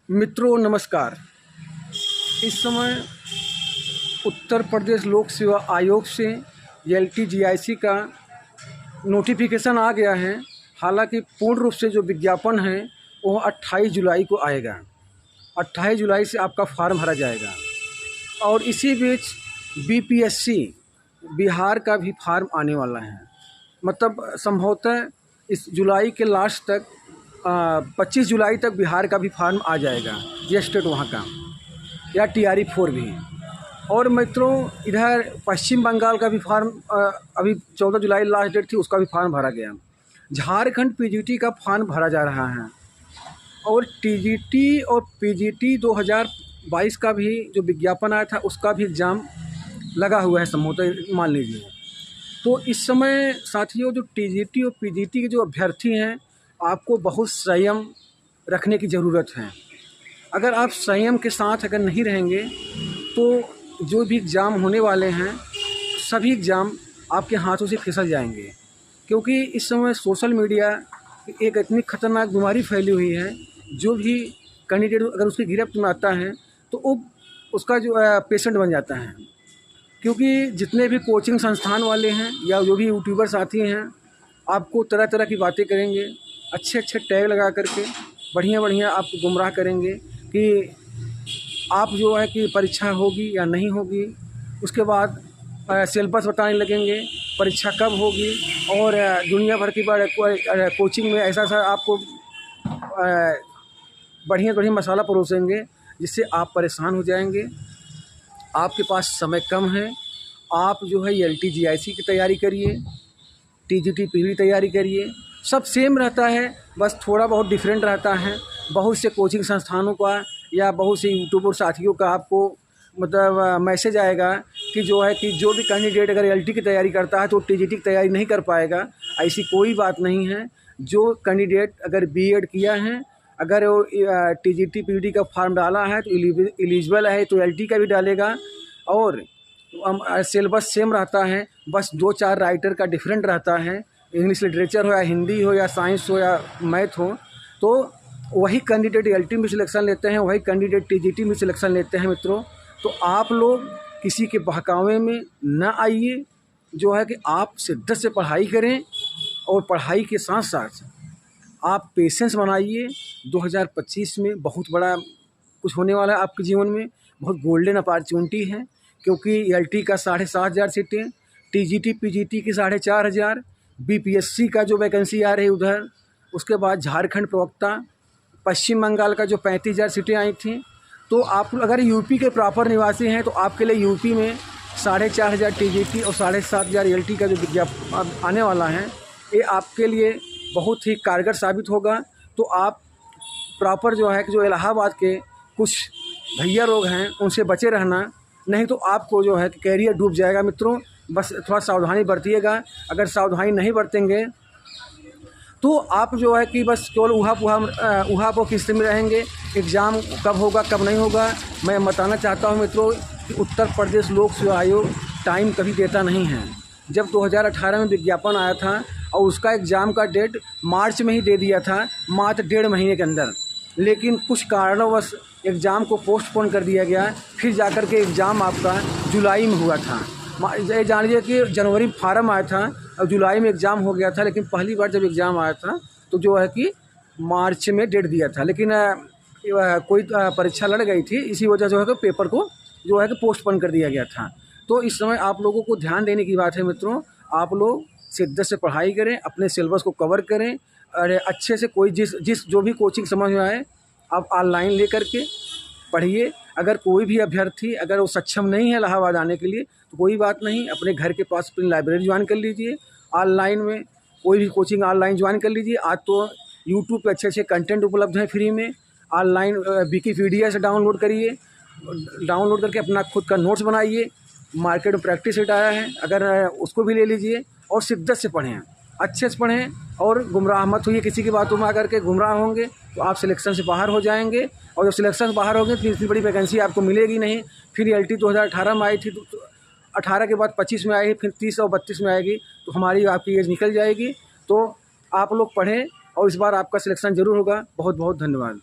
मित्रों नमस्कार। इस समय उत्तर प्रदेश लोक सेवा आयोग से LTGIC का नोटिफिकेशन आ गया है। हालांकि पूर्ण रूप से जो विज्ञापन है वो 28 जुलाई को आएगा। 28 जुलाई से आपका फॉर्म भरा जाएगा और इसी बीच BPSC बिहार का भी फॉर्म आने वाला है। मतलब संभवतः इस जुलाई के लास्ट तक 25 जुलाई तक बिहार का भी फॉर्म आ जाएगा, ये स्टेट वहाँ का, या TRE-4 भी। और मित्रों इधर पश्चिम बंगाल का भी फॉर्म अभी 14 जुलाई लास्ट डेट थी, उसका भी फॉर्म भरा गया। झारखंड PGT का फॉर्म भरा जा रहा है और TGT और PGT 2022 का भी जो विज्ञापन आया था उसका भी एग्ज़ाम लगा हुआ है संभवतः, मान लीजिए। तो इस समय साथियों जो TGT और PGT के जो अभ्यर्थी हैं, आपको बहुत संयम रखने की ज़रूरत है। अगर आप संयम के साथ अगर नहीं रहेंगे तो जो भी एग्ज़ाम होने वाले हैं सभी एग्ज़ाम आपके हाथों से फिसल जाएंगे। क्योंकि इस समय सोशल मीडिया एक इतनी ख़तरनाक बीमारी फैली हुई है, जो भी कैंडिडेट अगर उसकी गिरफ्त में आता है तो वो उसका जो पेशेंट बन जाता है। क्योंकि जितने भी कोचिंग संस्थान वाले हैं या जो भी यूट्यूबर साथी हैं, आपको तरह तरह की बातें करेंगे, अच्छे अच्छे टैग लगा करके बढ़िया बढ़िया आपको गुमराह करेंगे कि आप जो है कि परीक्षा होगी या नहीं होगी। उसके बाद सिलेबस बताने लगेंगे परीक्षा कब होगी, और दुनिया भर की कोचिंग में ऐसा आपको बढ़िया बढ़िया मसाला परोसेंगे जिससे आप परेशान हो जाएंगे। आपके पास समय कम है, आप जो है LTGIC की तैयारी करिए, TGT PV तैयारी करिए। सब सेम रहता है, बस थोड़ा बहुत डिफरेंट रहता है। बहुत से कोचिंग संस्थानों का या बहुत से यूट्यूबर साथियों का आपको मतलब मैसेज आएगा कि जो है कि जो भी कैंडिडेट अगर LT की तैयारी करता है तो TGT की तैयारी नहीं कर पाएगा। ऐसी कोई बात नहीं है। जो कैंडिडेट अगर B.Ed किया है, अगर वो TGT PVT का फॉर्म डाला है तो एलिजिबल है तो LT का भी डालेगा। और सिलेबस सेम रहता है, बस 2-4 राइटर का डिफरेंट रहता है। इंग्लिश लिटरेचर हो या हिंदी हो या साइंस हो या मैथ हो, तो वही कैंडिडेट LT में सिलेक्शन लेते हैं, वही कैंडिडेट TGT में सिलेक्शन लेते हैं। मित्रों तो आप लोग किसी के बहकावे में न आइए। जो है कि आप शिद्दत से पढ़ाई करें और पढ़ाई के साथ साथ आप पेशेंस बनाइए। 2025 में बहुत बड़ा कुछ होने वाला है आपके जीवन में, बहुत गोल्डन अपॉर्चुनिटी है। क्योंकि LT का 7,500 सीटें, TGT PGT की 4,500, BPSC का जो वैकेंसी आ रही है उधर, उसके बाद झारखंड प्रवक्ता, पश्चिम बंगाल का जो 35,000 सीटें आई थी। तो आप अगर यूपी के प्रॉपर निवासी हैं तो आपके लिए यूपी में 4,500 TGT और 7,500 LT का जो विज्ञापन आने वाला है, ये आपके लिए बहुत ही कारगर साबित होगा। तो आप प्रॉपर जो है कि जो इलाहाबाद के कुछ भैया लोग हैं उनसे बचे रहना, नहीं तो आपको जो है कि कैरियर डूब जाएगा। मित्रों बस थोड़ा सावधानी बरतिएगा। अगर सावधानी नहीं बरतेंगे तो आप जो है कि बस केवल उहा पोह की स्थिति में रहेंगे। एग्ज़ाम कब होगा कब नहीं होगा, मैं बताना चाहता हूं मित्रों कि उत्तर प्रदेश लोक सेवा आयोग टाइम कभी देता नहीं है। जब 2018 में विज्ञापन आया था और उसका एग्ज़ाम का डेट मार्च में ही दे दिया था, मात्र 1.5 महीने के अंदर। लेकिन कुछ कारणवश एग्ज़ाम को पोस्टपोन कर दिया गया, फिर जाकर के एग्ज़ाम आपका जुलाई में हुआ था। ये जान लीजिए कि जनवरी में फार्म आया था और जुलाई में एग्ज़ाम हो गया था। लेकिन पहली बार जब एग्ज़ाम आया था तो जो है कि मार्च में डेट दिया था, लेकिन कोई परीक्षा लड़ गई थी, इसी वजह से जो है कि पेपर को जो है कि पोस्टपोन कर दिया गया था। तो इस समय आप लोगों को ध्यान देने की बात है मित्रों, आप लोग शिद्दत से पढ़ाई करें, अपने सिलेबस को कवर करें और अच्छे से कोई जिस जो भी कोचिंग समझ में आए आप ऑनलाइन ले करके पढ़िए। अगर कोई भी अभ्यर्थी अगर वो सक्षम नहीं है इलाहाबाद आने के लिए तो कोई बात नहीं, अपने घर के पास अपनी लाइब्रेरी ज्वाइन कर लीजिए। ऑनलाइन में कोई भी कोचिंग ऑनलाइन ज्वाइन कर लीजिए। आज तो यूट्यूब पे अच्छे अच्छे कंटेंट उपलब्ध हैं फ्री में। ऑनलाइन विकिपीडिया से डाउनलोड करिए, डाउनलोड करके अपना खुद का नोट्स बनाइए। मार्केट में प्रैक्टिस सेट आया है, अगर उसको भी ले लीजिए और शिद्दत से पढ़ें, अच्छे से पढ़ें और गुमराह मत होइए। किसी की बातों में आकर के गुमराह होंगे तो आप सिलेक्शन से बाहर हो जाएंगे, और जब सिलेक्शन से बाहर होंगे तो इतनी बड़ी वैकेंसी आपको मिलेगी नहीं। फिर LT 2018 में आई थी तो 18 के बाद 25 में आएगी, फिर 30 और 32 में आएगी, तो हमारी आपकी एज निकल जाएगी। तो आप लोग पढ़ें और इस बार आपका सिलेक्शन ज़रूर होगा। बहुत बहुत धन्यवाद।